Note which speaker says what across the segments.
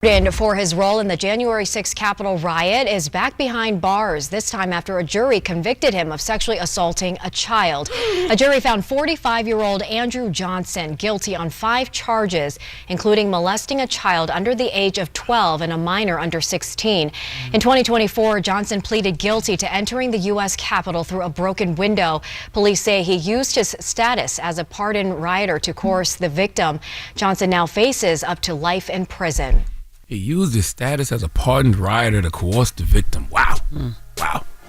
Speaker 1: And for his role in the January 6th Capitol riot is back behind bars, this time after a jury convicted him of sexually assaulting a child. A jury found 45-year-old Andrew Johnson guilty on 5 charges, including molesting a child under the age of 12 and a minor under 16. In 2024, Johnson pleaded guilty to entering the U.S. Capitol through a broken window. Police say he used his status as a pardoned rioter to coerce the victim. Johnson now faces up to life in prison.
Speaker 2: He used his status as a pardoned rioter to coerce the victim. Wow.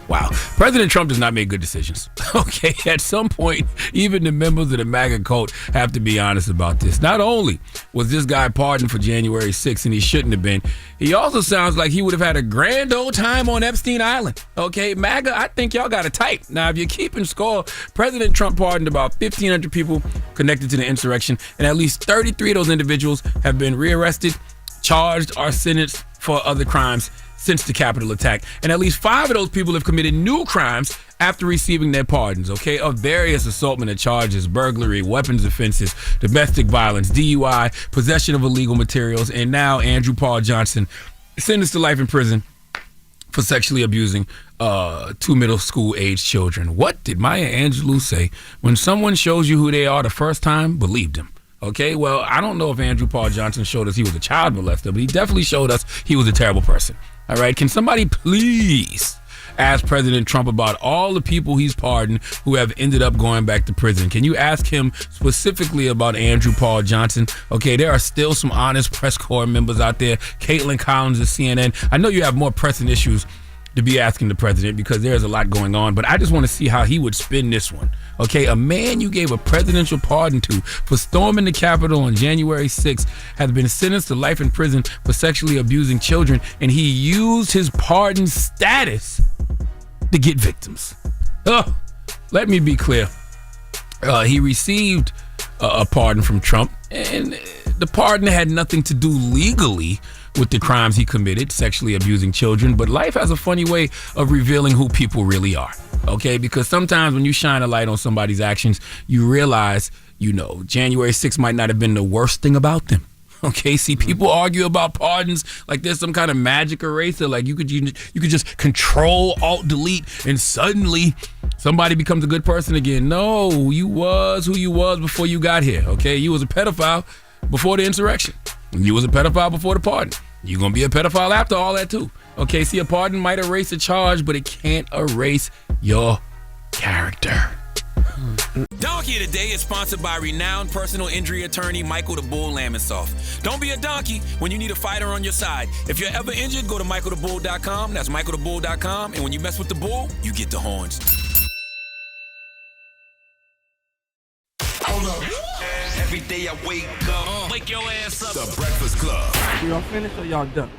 Speaker 2: Wow. President Trump does not make good decisions. Okay, at some point, even the members of the MAGA cult have to be honest about this. Not only was this guy pardoned for January 6th, and he shouldn't have been, he also sounds like he would have had a grand old time on Epstein Island. Okay, MAGA, I think y'all got a type. Now, if you're keeping score, President Trump pardoned about 1,500 people connected to the insurrection, and at least 33 of those individuals have been rearrested, charged, or sentenced for other crimes since the Capitol attack. And at least 5 of those people have committed new crimes after receiving their pardons, okay, of various assaultment charges, burglary, weapons offenses, domestic violence, DUI, possession of illegal materials, and now Andrew Paul Johnson sentenced to life in prison for sexually abusing 2 middle school age children. What did Maya Angelou say? When someone shows you who they are the first time, believe them. Okay, well, I don't know if Andrew Paul Johnson showed us he was a child molester, but he definitely showed us he was a terrible person. All right, can somebody please ask President Trump about all the people he's pardoned who have ended up going back to prison? Can you ask him specifically about Andrew Paul Johnson? Okay, there are still some honest press corps members out there. Caitlin Collins of CNN. I know you have more pressing issues to be asking the president because there's a lot going on, but I just want to see how he would spin this one. Okay, a man you gave a presidential pardon to for storming the Capitol on January 6th has been sentenced to life in prison for sexually abusing children, and he used his pardon status to get victims. Let me be clear. He received a pardon from Trump, and the pardon had nothing to do legally with the crimes he committed, sexually abusing children, but life has a funny way of revealing who people really are, okay? Because sometimes when you shine a light on somebody's actions, you realize, January 6th might not have been the worst thing about them. Okay, see, people argue about pardons like there's some kind of magic eraser, like you could just control, alt, delete, and suddenly somebody becomes a good person again. No, you was who you was before you got here, okay? You was a pedophile before the insurrection. You was a pedophile before the pardon. You're going to be a pedophile after all that too. Okay, see, a pardon might erase a charge, but it can't erase your character.
Speaker 3: Donkey of the Day is sponsored by renowned personal injury attorney Michael the Bull Lamonsoff. Don't be a donkey when you need a fighter on your side. If you're ever injured, go to michaelthebull.com. That's michaelthebull.com. And when you mess with the bull, you get the horns.
Speaker 4: Hold up. Every day I wake up.
Speaker 3: Wake your ass up.
Speaker 4: The Breakfast Club.
Speaker 5: Y'all finished or y'all done?